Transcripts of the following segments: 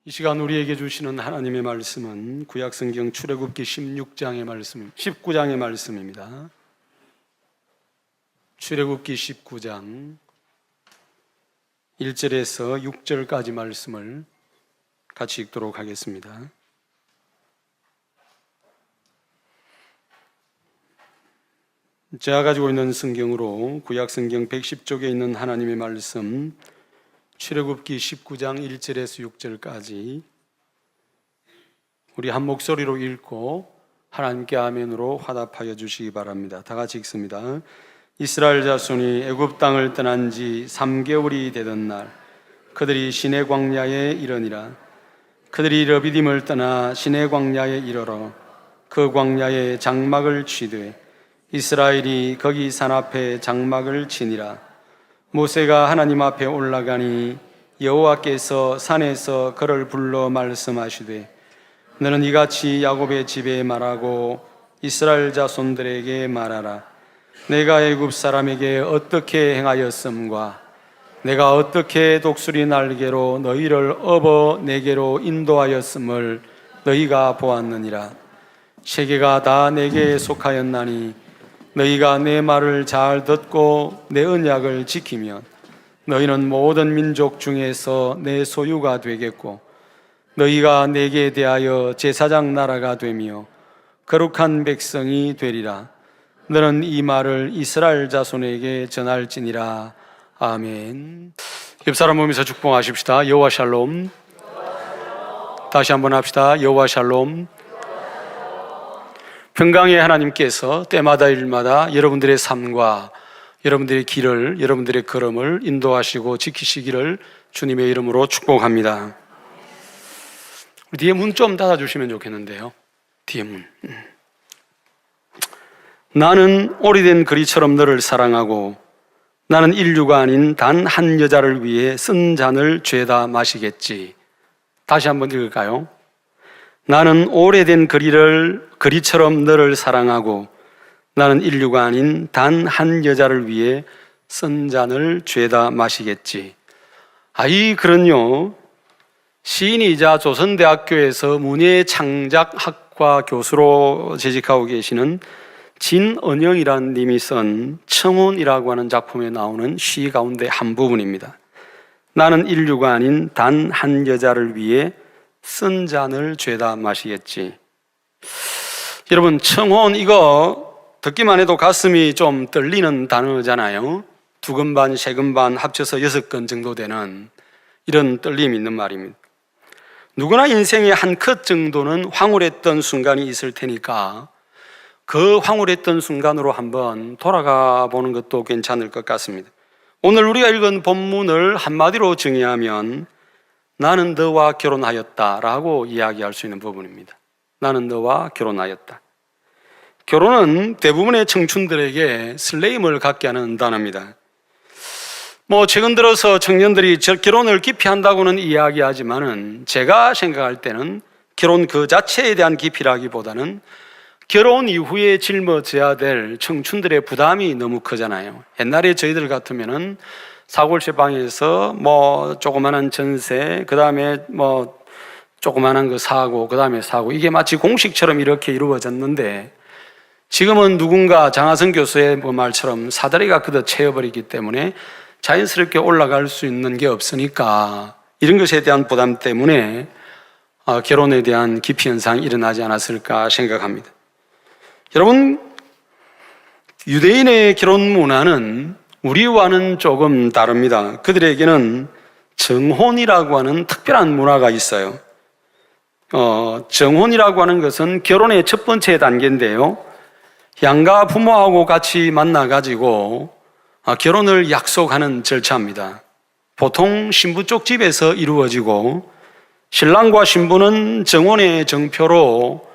이 시간 우리에게 주시는 하나님의 말씀은 구약성경 출애굽기 19장의 말씀입니다. 출애굽기 19장 1절에서 6절까지 말씀을 같이 읽도록 하겠습니다. 제가 가지고 있는 성경으로 구약성경 110쪽에 있는 하나님의 말씀 출애굽기 19장 1절에서 6절까지 우리 한 목소리로 읽고 하나님께 아멘으로 화답하여 주시기 바랍니다. 다 같이 읽습니다. 이스라엘 자손이 애굽 땅을 떠난 지 3개월이 되던 날 그들이 시내 광야에 이르니라. 그들이 러비딤을 떠나 시내 광야에 이르러 그 광야에 장막을 치되 이스라엘이 거기 산 앞에 장막을 치니라. 모세가 하나님 앞에 올라가니 여호와께서 산에서 그를 불러 말씀하시되 너는 이같이 야곱의 집에 말하고 이스라엘 자손들에게 말하라. 내가 애굽 사람에게 어떻게 행하였음과 내가 어떻게 독수리 날개로 너희를 업어 내게로 인도하였음을 너희가 보았느니라. 세계가 다 내게 속하였나니 너희가 내 말을 잘 듣고 내 언약을 지키면 너희는 모든 민족 중에서 내 소유가 되겠고 너희가 내게 대하여 제사장 나라가 되며 거룩한 백성이 되리라. 너는 이 말을 이스라엘 자손에게 전할지니라. 아멘. 옆 사람 보면서 축복하십시다. 여호와 샬롬. 다시 한번 합시다. 여호와 샬롬. 평강의 하나님께서 때마다 일마다 여러분들의 삶과 여러분들의 길을, 여러분들의 걸음을 인도하시고 지키시기를 주님의 이름으로 축복합니다. 뒤에 문 좀 닫아주시면 좋겠는데요. 뒤에 문. 나는 오래된 거리처럼 너를 사랑하고 나는 인류가 아닌 단 한 여자를 위해 쓴 잔을 죄다 마시겠지. 다시 한번 읽을까요? 나는 오래된 거리처럼 너를 사랑하고 나는 인류가 아닌 단 한 여자를 위해 쓴 잔을 죄다 마시겠지. 이 글은요, 시인이자 조선대학교에서 문예창작학과 교수로 재직하고 계시는 진언영이라는 님이 쓴 청혼이라고 하는 작품에 나오는 시 가운데 한 부분입니다. 나는 인류가 아닌 단 한 여자를 위해 쓴 잔을 죄다 마시겠지. 여러분, 청혼 이거 듣기만 해도 가슴이 좀 떨리는 단어잖아요. 2근 반, 3근 반 합쳐서 6근 정도 되는 이런 떨림이 있는 말입니다. 누구나 인생의 한 컷 정도는 황홀했던 순간이 있을 테니까 그 황홀했던 순간으로 한번 돌아가 보는 것도 괜찮을 것 같습니다. 오늘 우리가 읽은 본문을 한마디로 정의하면 나는 너와 결혼하였다라고 이야기할 수 있는 부분입니다. 나는 너와 결혼하였다. 결혼은 대부분의 청춘들에게 설레임을 갖게 하는 단어입니다. 최근 들어서 청년들이 결혼을 기피한다고는 이야기하지만은 제가 생각할 때는 결혼 그 자체에 대한 기피라기보다는 결혼 이후에 짊어져야 될 청춘들의 부담이 너무 크잖아요. 옛날에 저희들 같으면은 사골세 방에서 조그만한 전세, 그 다음에 조그만한 거 사고, 그 다음에 사고, 이게 마치 공식처럼 이렇게 이루어졌는데 지금은 누군가 장하성 교수의 말처럼 사다리가 그더 채워버리기 때문에 자연스럽게 올라갈 수 있는 게 없으니까 이런 것에 대한 부담 때문에 결혼에 대한 기피 현상이 일어나지 않았을까 생각합니다. 여러분, 유대인의 결혼 문화는 우리와는 조금 다릅니다. 그들에게는 정혼이라고 하는 특별한 문화가 있어요. 정혼이라고 하는 것은 결혼의 첫 번째 단계인데요. 양가 부모하고 같이 만나가지고 결혼을 약속하는 절차입니다. 보통 신부 쪽 집에서 이루어지고 신랑과 신부는 정혼의 정표로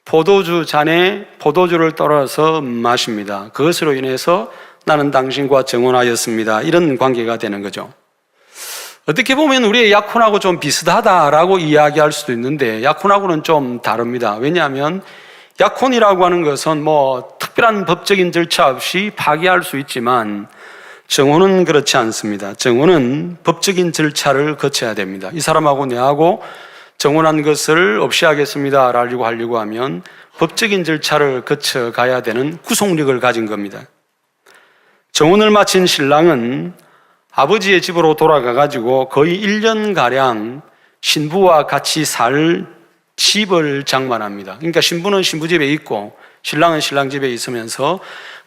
포도주 잔에 포도주를 떨어서 마십니다. 그것으로 인해서 나는 당신과 정혼하였습니다. 이런 관계가 되는 거죠. 어떻게 보면 우리의 약혼하고 좀 비슷하다라고 이야기할 수도 있는데 약혼하고는 좀 다릅니다. 왜냐하면 약혼이라고 하는 것은 특별한 법적인 절차 없이 파기할 수 있지만 정혼은 그렇지 않습니다. 정혼은 법적인 절차를 거쳐야 됩니다. 이 사람하고 내하고 정혼한 것을 없이 하겠습니다 라고 하려고 하면 법적인 절차를 거쳐 가야 되는 구속력을 가진 겁니다. 정혼을 마친 신랑은 아버지의 집으로 돌아가 가지고 거의 1년가량 신부와 같이 살 집을 장만합니다. 그러니까 신부는 신부 집에 있고 신랑은 신랑 집에 있으면서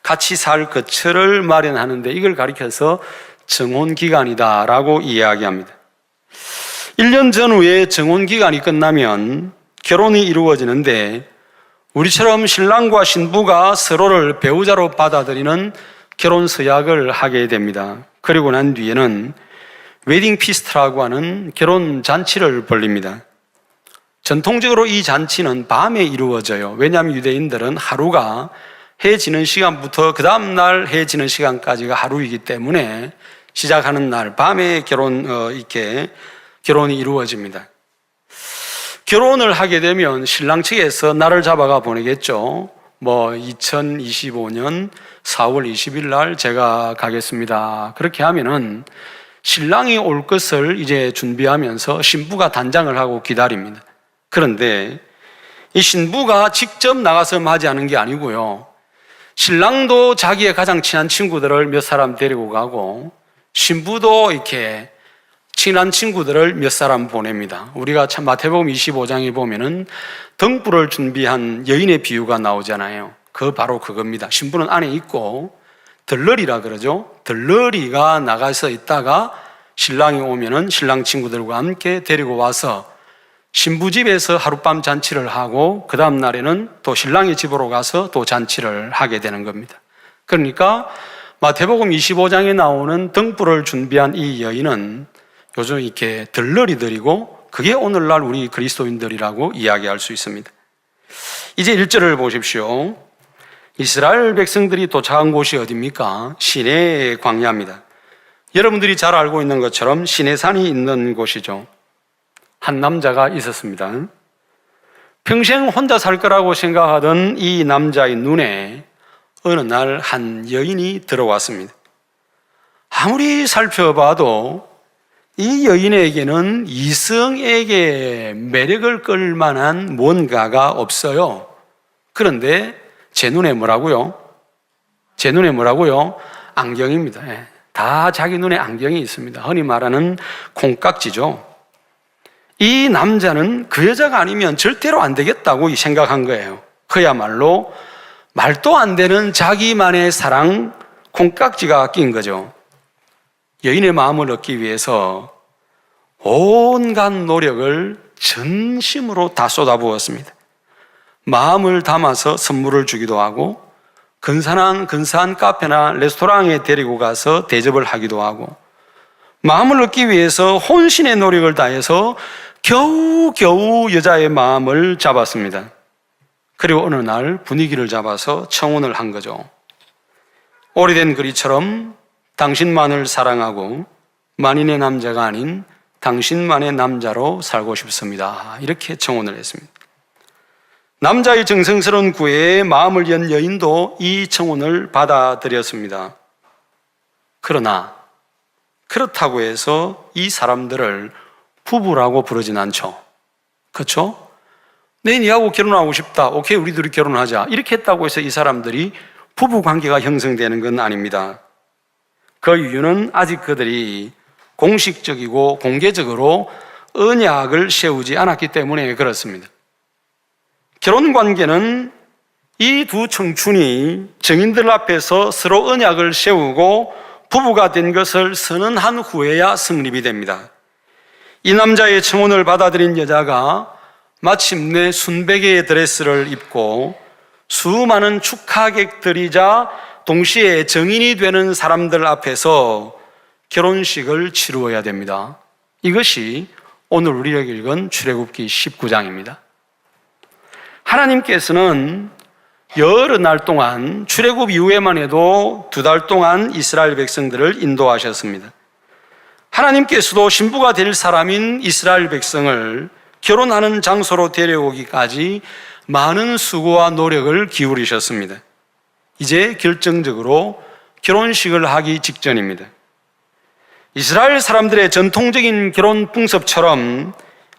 같이 살 거처를 마련하는데, 이걸 가리켜서 정혼기간이다 라고 이야기합니다. 1년 전후에 정혼기간이 끝나면 결혼이 이루어지는데, 우리처럼 신랑과 신부가 서로를 배우자로 받아들이는 결혼 서약을 하게 됩니다. 그리고 난 뒤에는 웨딩 피스트라고 하는 결혼 잔치를 벌립니다. 전통적으로 이 잔치는 밤에 이루어져요. 왜냐하면 유대인들은 하루가 해 지는 시간부터 그 다음 날 해 지는 시간까지가 하루이기 때문에 시작하는 날 밤에 결혼이 이루어집니다. 결혼을 하게 되면 신랑 측에서 날을 잡아가 보내겠죠. 2025년 4월 20일 날 제가 가겠습니다. 그렇게 하면은 신랑이 올 것을 이제 준비하면서 신부가 단장을 하고 기다립니다. 그런데 이 신부가 직접 나가서 맞이하는 게 아니고요. 신랑도 자기의 가장 친한 친구들을 몇 사람 데리고 가고, 신부도 이렇게 친한 친구들을 몇 사람 보냅니다. 우리가 참 마태복음 25장에 보면은 등불을 준비한 여인의 비유가 나오잖아요. 바로 그겁니다. 신부는 안에 있고 들러리라 그러죠. 들러리가 나가서 있다가 신랑이 오면은 신랑 친구들과 함께 데리고 와서 신부 집에서 하룻밤 잔치를 하고, 그 다음 날에는 또 신랑의 집으로 가서 또 잔치를 하게 되는 겁니다. 그러니까 마태복음 25장에 나오는 등불을 준비한 이 여인은 요즘 이렇게 들러리들이고, 그게 오늘날 우리 그리스도인들이라고 이야기할 수 있습니다. 이제 1절을 보십시오. 이스라엘 백성들이 도착한 곳이 어디입니까? 시내 광야입니다. 여러분들이 잘 알고 있는 것처럼 시내산이 있는 곳이죠. 한 남자가 있었습니다. 평생 혼자 살 거라고 생각하던 이 남자의 눈에 어느 날 한 여인이 들어왔습니다. 아무리 살펴봐도 이 여인에게는 이성에게 매력을 끌 만한 뭔가가 없어요. 그런데 제 눈에 뭐라고요? 안경입니다. 다 자기 눈에 안경이 있습니다. 흔히 말하는 콩깍지죠. 이 남자는 그 여자가 아니면 절대로 안 되겠다고 생각한 거예요. 그야말로 말도 안 되는 자기만의 사랑 콩깍지가 낀 거죠. 여인의 마음을 얻기 위해서 온갖 노력을 전심으로 다 쏟아부었습니다. 마음을 담아서 선물을 주기도 하고, 근사한 카페나 레스토랑에 데리고 가서 대접을 하기도 하고, 마음을 얻기 위해서 혼신의 노력을 다해서 겨우겨우 여자의 마음을 잡았습니다. 그리고 어느 날 분위기를 잡아서 청혼을 한 거죠. 오래된 글이처럼 당신만을 사랑하고 만인의 남자가 아닌 당신만의 남자로 살고 싶습니다. 이렇게 청혼을 했습니다. 남자의 정성스러운 구애에 마음을 연 여인도 이 청혼을 받아들였습니다. 그러나 그렇다고 해서 이 사람들을 부부라고 부르진 않죠. 그렇죠? 내 니하고 결혼하고 싶다. 오케이, 우리 둘이 결혼하자. 이렇게 했다고 해서 이 사람들이 부부 관계가 형성되는 건 아닙니다. 그 이유는 아직 그들이 공식적이고 공개적으로 언약을 세우지 않았기 때문에 그렇습니다. 결혼 관계는 이 두 청춘이 정인들 앞에서 서로 언약을 세우고 부부가 된 것을 선언한 후에야 성립이 됩니다. 이 남자의 청혼을 받아들인 여자가 마침내 순백의 드레스를 입고 수많은 축하객들이자 동시에 정인이 되는 사람들 앞에서 결혼식을 치루어야 됩니다. 이것이 오늘 우리에게 읽은 출애굽기 19장입니다. 하나님께서는 여러 날 동안, 출애굽 이후에만 해도 2달 동안 이스라엘 백성들을 인도하셨습니다. 하나님께서도 신부가 될 사람인 이스라엘 백성을 결혼하는 장소로 데려오기까지 많은 수고와 노력을 기울이셨습니다. 이제 결정적으로 결혼식을 하기 직전입니다. 이스라엘 사람들의 전통적인 결혼 풍습처럼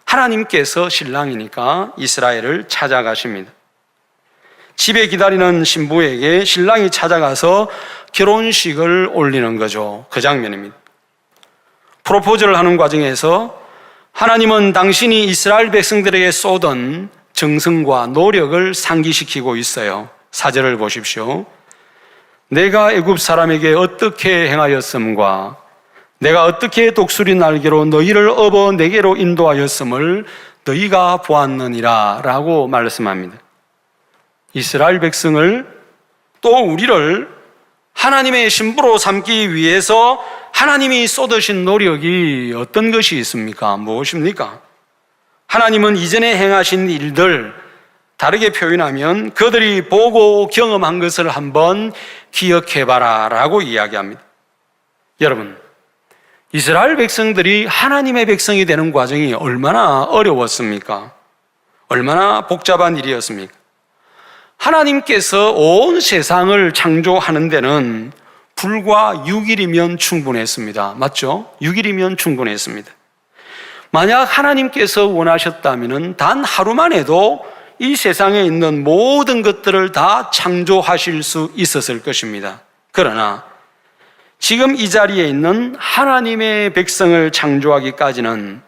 하나님께서 신랑이니까 이스라엘을 찾아가십니다. 집에 기다리는 신부에게 신랑이 찾아가서 결혼식을 올리는 거죠. 그 장면입니다. 프로포즈를 하는 과정에서 하나님은 당신이 이스라엘 백성들에게 쏟은 정성과 노력을 상기시키고 있어요. 4절을 보십시오. 내가 애굽 사람에게 어떻게 행하였음과 내가 어떻게 독수리 날개로 너희를 업어 내게로 인도하였음을 너희가 보았느니라 라고 말씀합니다. 이스라엘 백성을 또 우리를 하나님의 신부로 삼기 위해서 하나님이 쏟으신 노력이 어떤 것이 있습니까? 무엇입니까? 하나님은 이전에 행하신 일들, 다르게 표현하면 그들이 보고 경험한 것을 한번 기억해봐라 라고 이야기합니다. 여러분, 이스라엘 백성들이 하나님의 백성이 되는 과정이 얼마나 어려웠습니까? 얼마나 복잡한 일이었습니까? 하나님께서 온 세상을 창조하는 데는 불과 6일이면 충분했습니다. 맞죠? 6일이면 충분했습니다. 만약 하나님께서 원하셨다면 단 하루만 해도 이 세상에 있는 모든 것들을 다 창조하실 수 있었을 것입니다. 그러나 지금 이 자리에 있는 하나님의 백성을 창조하기까지는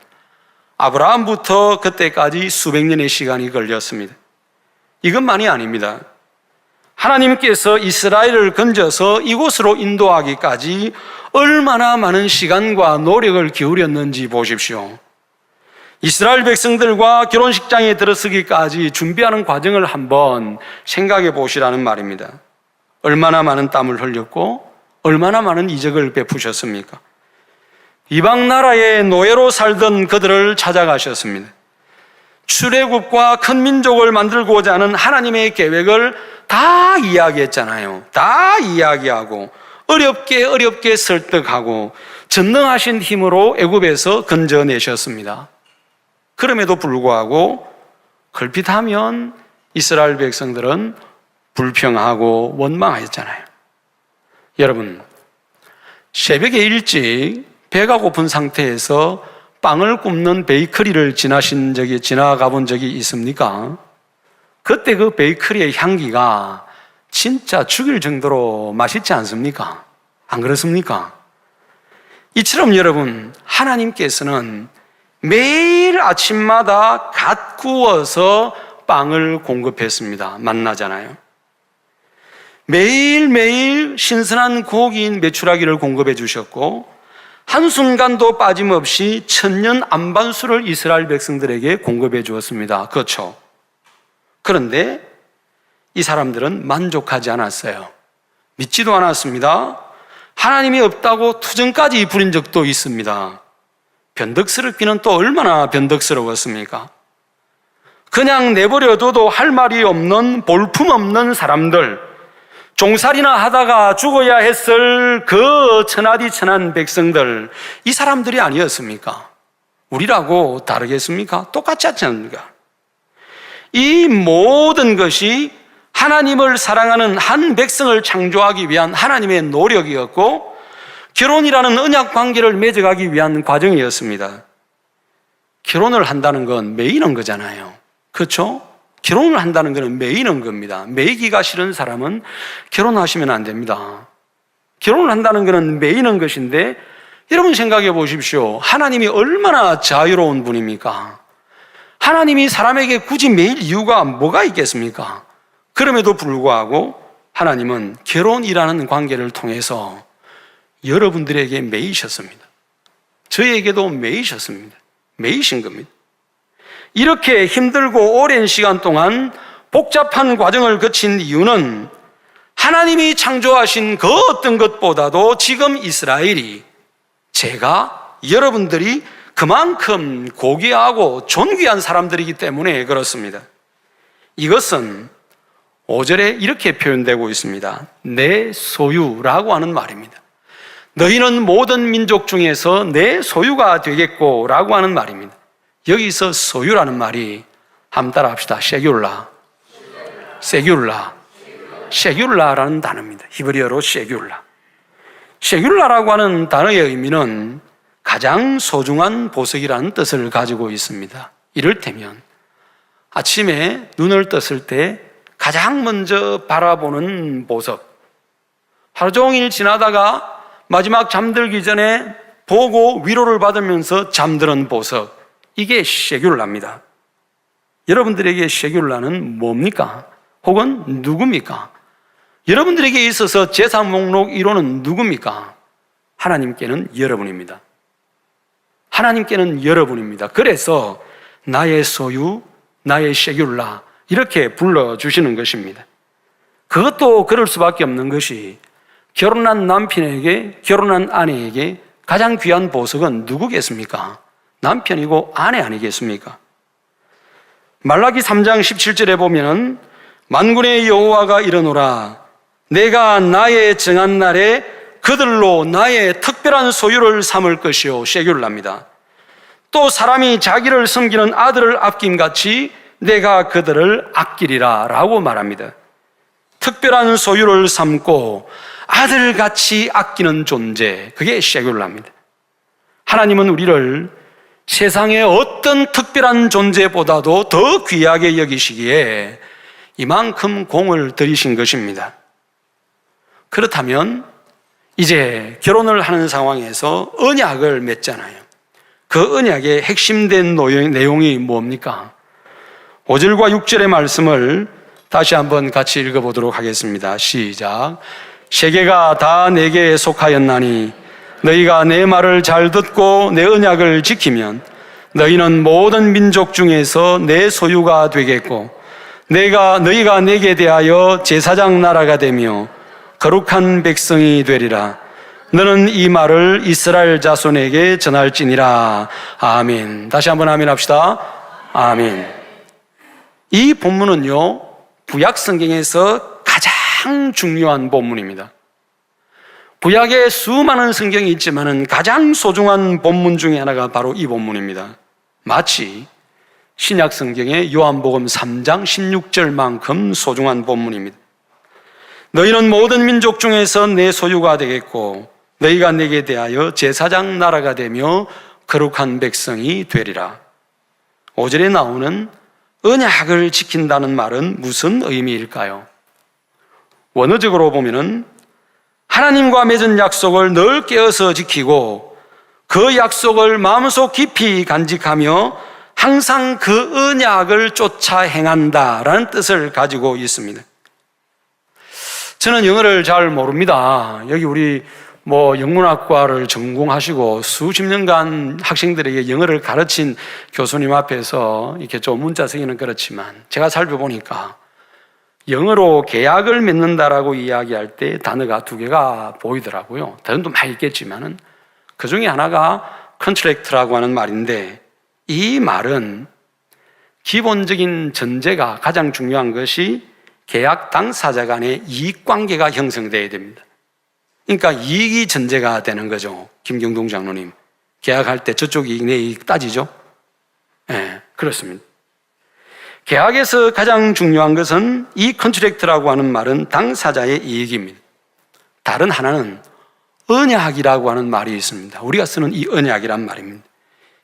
아브라함부터 그때까지 수백 년의 시간이 걸렸습니다. 이것만이 아닙니다. 하나님께서 이스라엘을 건져서 이곳으로 인도하기까지 얼마나 많은 시간과 노력을 기울였는지 보십시오. 이스라엘 백성들과 결혼식장에 들어서기까지 준비하는 과정을 한번 생각해 보시라는 말입니다. 얼마나 많은 땀을 흘렸고 얼마나 많은 이적을 베푸셨습니까? 이방 나라의 노예로 살던 그들을 찾아가셨습니다. 출애굽과 큰 민족을 만들고자 하는 하나님의 계획을 다 이야기했잖아요. 다 이야기하고 어렵게 설득하고 전능하신 힘으로 애굽에서 건져내셨습니다. 그럼에도 불구하고 걸핏하면 이스라엘 백성들은 불평하고 원망하였잖아요. 여러분, 새벽에 일찍 배가 고픈 상태에서 빵을 굽는 베이커리를 지나가 본 적이 있습니까? 그때 그 베이커리의 향기가 진짜 죽일 정도로 맛있지 않습니까? 안 그렇습니까? 이처럼 여러분, 하나님께서는 매일 아침마다 갓 구워서 빵을 공급했습니다. 만나잖아요. 매일매일 신선한 고기인 메추라기를 공급해 주셨고 한순간도 빠짐없이 천년 안반수를 이스라엘 백성들에게 공급해 주었습니다. 그렇죠? 그런데 이 사람들은 만족하지 않았어요. 믿지도 않았습니다. 하나님이 없다고 투정까지 부린 적도 있습니다. 변덕스럽기는 또 얼마나 변덕스러웠습니까? 그냥 내버려둬도 할 말이 없는 볼품없는 사람들, 종살이나 하다가 죽어야 했을 그 천하디천한 백성들, 이 사람들이 아니었습니까? 우리라고 다르겠습니까? 똑같지 않습니까? 이 모든 것이 하나님을 사랑하는 한 백성을 창조하기 위한 하나님의 노력이었고 결혼이라는 언약 관계를 맺어가기 위한 과정이었습니다. 결혼을 한다는 건 매이는 거잖아요. 그렇죠? 결혼을 한다는 것은 매이는 겁니다. 매이기가 싫은 사람은 결혼하시면 안 됩니다. 결혼을 한다는 것은 매이는 것인데 여러분 생각해 보십시오. 하나님이 얼마나 자유로운 분입니까? 하나님이 사람에게 굳이 매일 이유가 뭐가 있겠습니까? 그럼에도 불구하고 하나님은 결혼이라는 관계를 통해서 여러분들에게 매이셨습니다. 저에게도 매이셨습니다. 매이신 겁니다. 이렇게 힘들고 오랜 시간 동안 복잡한 과정을 거친 이유는 하나님이 창조하신 그 어떤 것보다도 지금 이스라엘이, 제가, 여러분들이 그만큼 고귀하고 존귀한 사람들이기 때문에 그렇습니다. 이것은 5절에 이렇게 표현되고 있습니다. 내 소유라고 하는 말입니다. 너희는 모든 민족 중에서 내 소유가 되겠고 라고 하는 말입니다. 여기서 소유라는 말이 한번 따라 합시다. 쉐귤라라는 단어입니다. 히브리어로 쉐귤라라고 하는 단어의 의미는 가장 소중한 보석이라는 뜻을 가지고 있습니다. 이를테면 아침에 눈을 떴을 때 가장 먼저 바라보는 보석, 하루 종일 지나다가 마지막 잠들기 전에 보고 위로를 받으면서 잠드는 보석, 이게 쉐귤라입니다. 여러분들에게 쉐귤라는 뭡니까? 혹은 누굽니까? 여러분들에게 있어서 재산 목록 1호는 누굽니까? 하나님께는 여러분입니다. 하나님께는 여러분입니다. 그래서 나의 소유, 나의 쉐귤라 이렇게 불러주시는 것입니다. 그것도 그럴 수밖에 없는 것이 결혼한 남편에게, 결혼한 아내에게 가장 귀한 보석은 누구겠습니까? 남편이고 아내 아니겠습니까? 말라기 3장 17절에 보면 만군의 여호와가 이르노라 내가 나의 정한 날에 그들로 나의 특별한 소유를 삼을 것이요, 쉐귤라입니다. 또 사람이 자기를 섬기는 아들을 아낌같이 내가 그들을 아끼리라 라고 말합니다. 특별한 소유를 삼고 아들같이 아끼는 존재, 그게 쉐귤라입니다. 하나님은 우리를 세상의 어떤 특별한 존재보다도 더 귀하게 여기시기에 이만큼 공을 들이신 것입니다. 그렇다면 이제 결혼을 하는 상황에서 언약을 맺잖아요. 그 언약의 핵심된 내용이 뭡니까? 5절과 6절의 말씀을 다시 한번 같이 읽어보도록 하겠습니다. 시작. 세계가 다 내게 속하였나니 너희가 내 말을 잘 듣고 내 언약을 지키면 너희는 모든 민족 중에서 내 소유가 되겠고 너희가 내게 대하여 제사장 나라가 되며 거룩한 백성이 되리라. 너는 이 말을 이스라엘 자손에게 전할지니라. 아멘. 다시 한번 아멘 합시다. 아멘. 이 본문은요, 구약 성경에서 가장 중요한 본문입니다. 구약에 수많은 성경이 있지만 가장 소중한 본문 중에 하나가 바로 이 본문입니다. 마치 신약 성경의 요한복음 3장 16절만큼 소중한 본문입니다. 너희는 모든 민족 중에서 내 소유가 되겠고 너희가 내게 대하여 제사장 나라가 되며 거룩한 백성이 되리라. 5절에 나오는 언약을 지킨다는 말은 무슨 의미일까요? 원어적으로 보면은 하나님과 맺은 약속을 늘 깨어서 지키고 그 약속을 마음속 깊이 간직하며 항상 그 언약을 쫓아 행한다라는 뜻을 가지고 있습니다. 저는 영어를 잘 모릅니다. 여기 우리 영문학과를 전공하시고 수십 년간 학생들에게 영어를 가르친 교수님 앞에서 이렇게 좀 문자 쓰기는 그렇지만 제가 살펴보니까 영어로 계약을 맺는다라고 이야기할 때 단어가 두 개가 보이더라고요. 다른 도 많이 있겠지만은 그 중에 하나가 컨트랙트라고 하는 말인데 이 말은 기본적인 전제가 가장 중요한 것이 계약 당사자 간의 이익관계가 형성되어야 됩니다. 그러니까 이익이 전제가 되는 거죠. 김경동 장로님, 계약할 때 저쪽 이익, 내 이익 따지죠? 네, 그렇습니다. 계약에서 가장 중요한 것은 이 컨트랙트라고 하는 말은 당사자의 이익입니다. 다른 하나는 언약이라고 하는 말이 있습니다. 우리가 쓰는 이 언약이란 말입니다.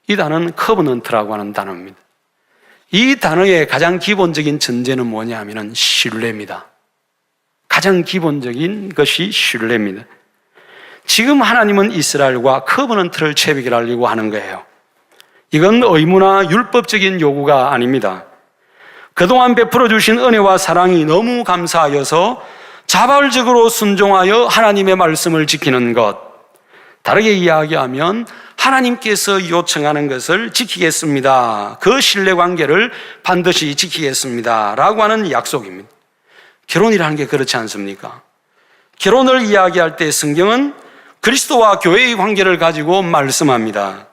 이 단어는 커버넌트라고 하는 단어입니다. 이 단어의 가장 기본적인 전제는 뭐냐 하면 신뢰입니다. 가장 기본적인 것이 신뢰입니다. 지금 하나님은 이스라엘과 커버넌트를 체결하려고 하는 거예요. 이건 의무나 율법적인 요구가 아닙니다. 그동안 베풀어 주신 은혜와 사랑이 너무 감사하여서 자발적으로 순종하여 하나님의 말씀을 지키는 것, 다르게 이야기하면 하나님께서 요청하는 것을 지키겠습니다. 그 신뢰관계를 반드시 지키겠습니다 라고 하는 약속입니다. 결혼이라는 게 그렇지 않습니까? 결혼을 이야기할 때 성경은 그리스도와 교회의 관계를 가지고 말씀합니다.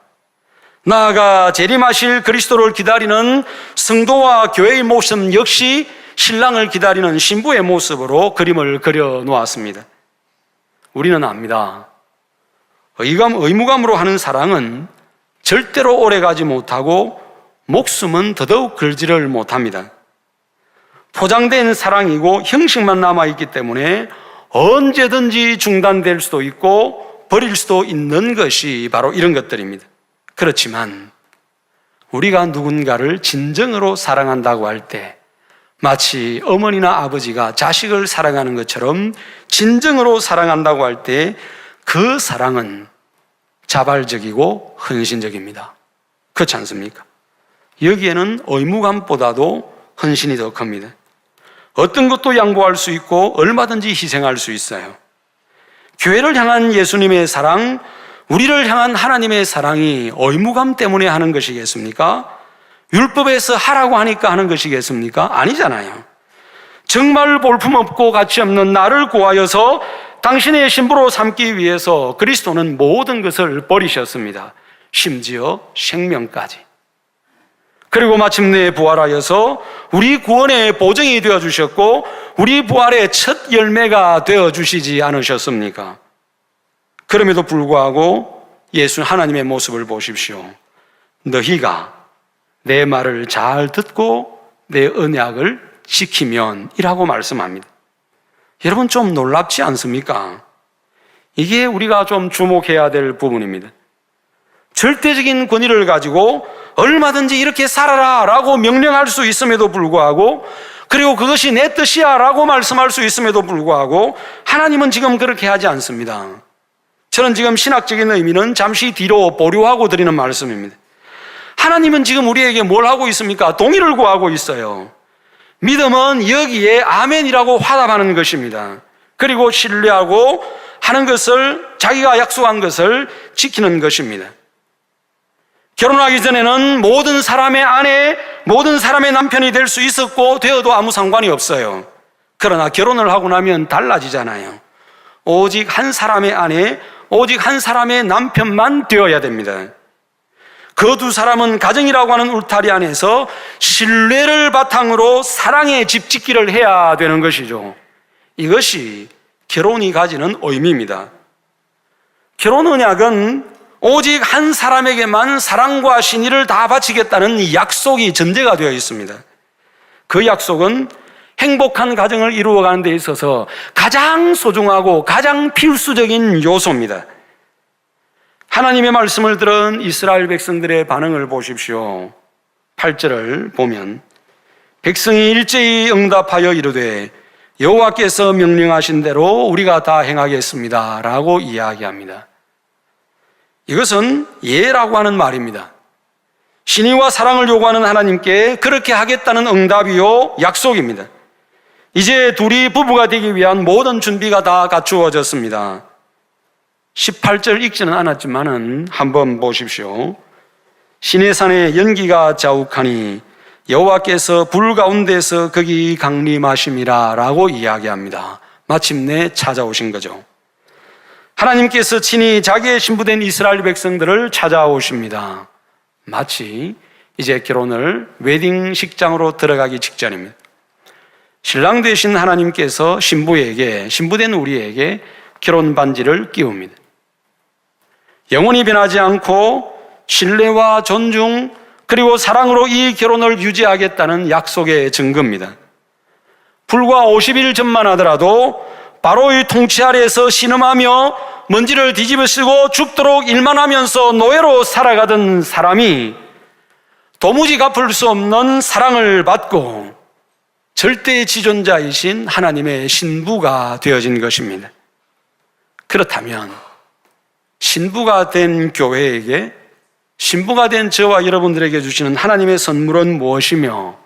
나아가 재림하실 그리스도를 기다리는 성도와 교회의 모습 역시 신랑을 기다리는 신부의 모습으로 그림을 그려 놓았습니다. 우리는 압니다. 의무감으로 하는 사랑은 절대로 오래가지 못하고 목숨은 더더욱 걸지를 못합니다. 포장된 사랑이고 형식만 남아있기 때문에 언제든지 중단될 수도 있고 버릴 수도 있는 것이 바로 이런 것들입니다. 그렇지만 우리가 누군가를 진정으로 사랑한다고 할 때 마치 어머니나 아버지가 자식을 사랑하는 것처럼 진정으로 사랑한다고 할 때 그 사랑은 자발적이고 헌신적입니다. 그렇지 않습니까? 여기에는 의무감보다도 헌신이 더 큽니다. 어떤 것도 양보할 수 있고 얼마든지 희생할 수 있어요. 교회를 향한 예수님의 사랑, 우리를 향한 하나님의 사랑이 의무감 때문에 하는 것이겠습니까? 율법에서 하라고 하니까 하는 것이겠습니까? 아니잖아요. 정말 볼품없고 가치없는 나를 구하여서 당신의 신부로 삼기 위해서 그리스도는 모든 것을 버리셨습니다. 심지어 생명까지. 그리고 마침내 부활하여서 우리 구원의 보증이 되어주셨고 우리 부활의 첫 열매가 되어주시지 않으셨습니까? 그럼에도 불구하고 예수 하나님의 모습을 보십시오. 너희가 내 말을 잘 듣고 내 언약을 지키면 이라고 말씀합니다. 여러분 좀 놀랍지 않습니까? 이게 우리가 좀 주목해야 될 부분입니다. 절대적인 권위를 가지고 얼마든지 이렇게 살아라 라고 명령할 수 있음에도 불구하고 그리고 그것이 내 뜻이야 라고 말씀할 수 있음에도 불구하고 하나님은 지금 그렇게 하지 않습니다. 저는 지금 신학적인 의미는 잠시 뒤로 보류하고 드리는 말씀입니다. 하나님은 지금 우리에게 뭘 하고 있습니까? 동의를 구하고 있어요. 믿음은 여기에 아멘이라고 화답하는 것입니다. 그리고 신뢰하고 하는 것을 자기가 약속한 것을 지키는 것입니다. 결혼하기 전에는 모든 사람의 아내, 모든 사람의 남편이 될 수 있었고 되어도 아무 상관이 없어요. 그러나 결혼을 하고 나면 달라지잖아요. 오직 한 사람의 아내, 오직 한 사람의 남편만 되어야 됩니다. 그 두 사람은 가정이라고 하는 울타리 안에서 신뢰를 바탕으로 사랑의 집 짓기를 해야 되는 것이죠. 이것이 결혼이 가지는 의미입니다. 결혼 언약은 오직 한 사람에게만 사랑과 신의를 다 바치겠다는 약속이 전제가 되어 있습니다. 그 약속은 행복한 가정을 이루어가는 데 있어서 가장 소중하고 가장 필수적인 요소입니다. 하나님의 말씀을 들은 이스라엘 백성들의 반응을 보십시오. 8절을 보면 백성이 일제히 응답하여 이르되 여호와께서 명령하신 대로 우리가 다 행하겠습니다 라고 이야기합니다. 이것은 예라고 하는 말입니다. 신의와 사랑을 요구하는 하나님께 그렇게 하겠다는 응답이요 약속입니다. 이제 둘이 부부가 되기 위한 모든 준비가 다 갖추어졌습니다. 18절 읽지는 않았지만은 한번 보십시오. 시내산에 연기가 자욱하니 여호와께서 불 가운데서 거기 강림하심이라 라고 이야기합니다. 마침내 찾아오신 거죠. 하나님께서 친히 자기의 신부된 이스라엘 백성들을 찾아오십니다. 마치 이제 결혼을 웨딩식장으로 들어가기 직전입니다. 신랑 되신 하나님께서 신부된 우리에게 결혼 반지를 끼웁니다. 영원히 변하지 않고 신뢰와 존중 그리고 사랑으로 이 결혼을 유지하겠다는 약속의 증거입니다. 불과 50일 전만 하더라도 바로의 통치 아래에서 신음하며 먼지를 뒤집어 쓰고 죽도록 일만 하면서 노예로 살아가던 사람이 도무지 갚을 수 없는 사랑을 받고 절대의 지존자이신 하나님의 신부가 되어진 것입니다. 그렇다면 신부가 된 교회에게 신부가 된 저와 여러분들에게 주시는 하나님의 선물은 무엇이며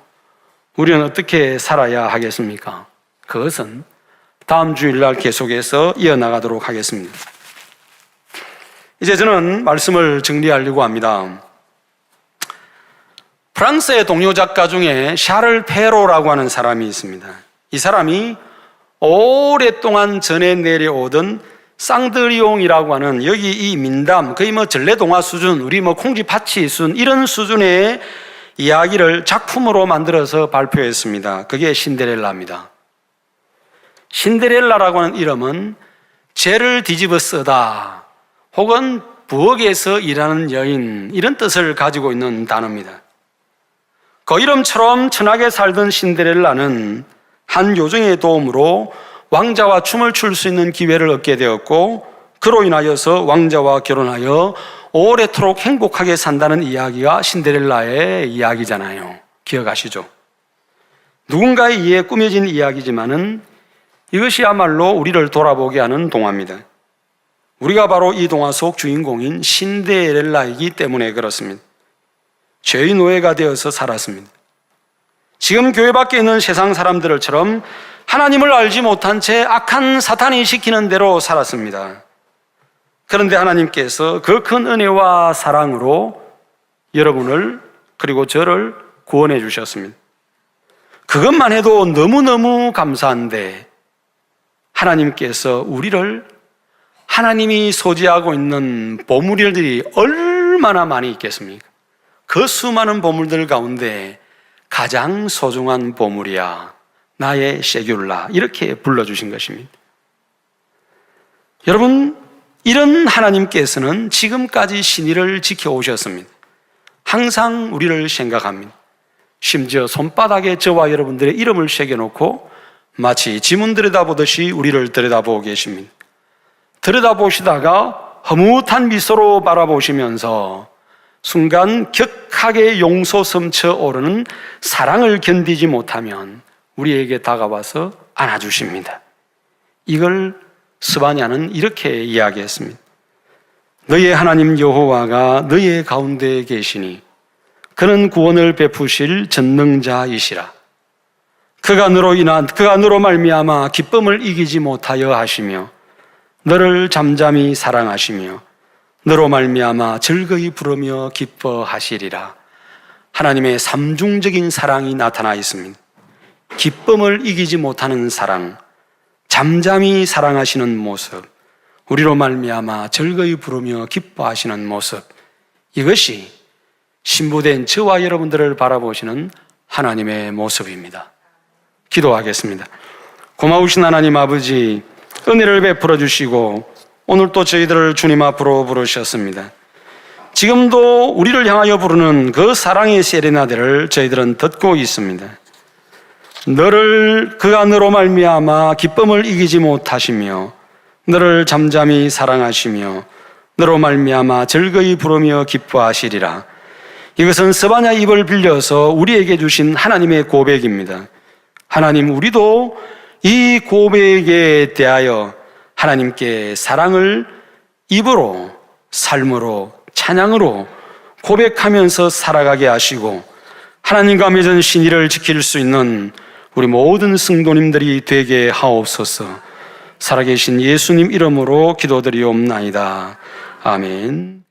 우리는 어떻게 살아야 하겠습니까? 그것은 다음 주일날 계속해서 이어나가도록 하겠습니다. 이제 저는 말씀을 정리하려고 합니다. 프랑스의 동료 작가 중에 샤를 페로라고 하는 사람이 있습니다. 이 사람이 오랫동안 전해 내려오던 쌍드리옹이라고 하는 여기 이 민담, 거의 전래동화 수준, 우리 콩쥐파치 수준 이런 수준의 이야기를 작품으로 만들어서 발표했습니다. 그게 신데렐라입니다. 신데렐라라고 하는 이름은 죄를 뒤집어 쓰다 혹은 부엌에서 일하는 여인 이런 뜻을 가지고 있는 단어입니다. 그 이름처럼 천하게 살던 신데렐라는 한 요정의 도움으로 왕자와 춤을 출 수 있는 기회를 얻게 되었고 그로 인하여서 왕자와 결혼하여 오래도록 행복하게 산다는 이야기가 신데렐라의 이야기잖아요. 기억하시죠? 누군가에 의해 꾸며진 이야기지만은 이것이야말로 우리를 돌아보게 하는 동화입니다. 우리가 바로 이 동화 속 주인공인 신데렐라이기 때문에 그렇습니다. 죄의 노예가 되어서 살았습니다. 지금 교회 밖에 있는 세상 사람들처럼 하나님을 알지 못한 채 악한 사탄이 시키는 대로 살았습니다. 그런데 하나님께서 그 큰 은혜와 사랑으로 여러분을 그리고 저를 구원해 주셨습니다. 그것만 해도 너무너무 감사한데 하나님께서 우리를 하나님이 소지하고 있는 보물들이 얼마나 많이 있겠습니까? 그 수많은 보물들 가운데 가장 소중한 보물이야 나의 세귤라, 이렇게 불러주신 것입니다. 여러분, 이런 하나님께서는 지금까지 신의를 지켜오셨습니다. 항상 우리를 생각합니다. 심지어 손바닥에 저와 여러분들의 이름을 새겨놓고 마치 지문 들여다보듯이 우리를 들여다보고 계십니다. 들여다보시다가 허무한 미소로 바라보시면서 순간 격하게 용서 넘쳐 오르는 사랑을 견디지 못하면 우리에게 다가와서 안아주십니다. 이걸 스바냐는 이렇게 이야기했습니다. 너의 하나님 여호와가 너의 가운데 계시니 그는 구원을 베푸실 전능자이시라. 그가 너로 말미암아 기쁨을 이기지 못하여 하시며 너를 잠잠히 사랑하시며 너로 말미암아 즐거이 부르며 기뻐하시리라. 하나님의 삼중적인 사랑이 나타나 있습니다. 기쁨을 이기지 못하는 사랑, 잠잠히 사랑하시는 모습, 우리로 말미암아 즐거이 부르며 기뻐하시는 모습, 이것이 신부된 저와 여러분들을 바라보시는 하나님의 모습입니다. 기도하겠습니다. 고마우신 하나님 아버지, 은혜를 베풀어 주시고 오늘 또 저희들을 주님 앞으로 부르셨습니다. 지금도 우리를 향하여 부르는 그 사랑의 세레나데를 저희들은 듣고 있습니다. 그가 너로 말미암아 기쁨을 이기지 못하시며 너를 잠잠히 사랑하시며 너로 말미암아 즐거이 부르며 기뻐하시리라. 이것은 스바냐 입을 빌려서 우리에게 주신 하나님의 고백입니다. 하나님, 우리도 이 고백에 대하여 하나님께 사랑을 입으로, 삶으로, 찬양으로 고백하면서 살아가게 하시고 하나님과 맺은 신의를 지킬 수 있는 우리 모든 성도님들이 되게 하옵소서. 살아계신 예수님 이름으로 기도드리옵나이다. 아멘.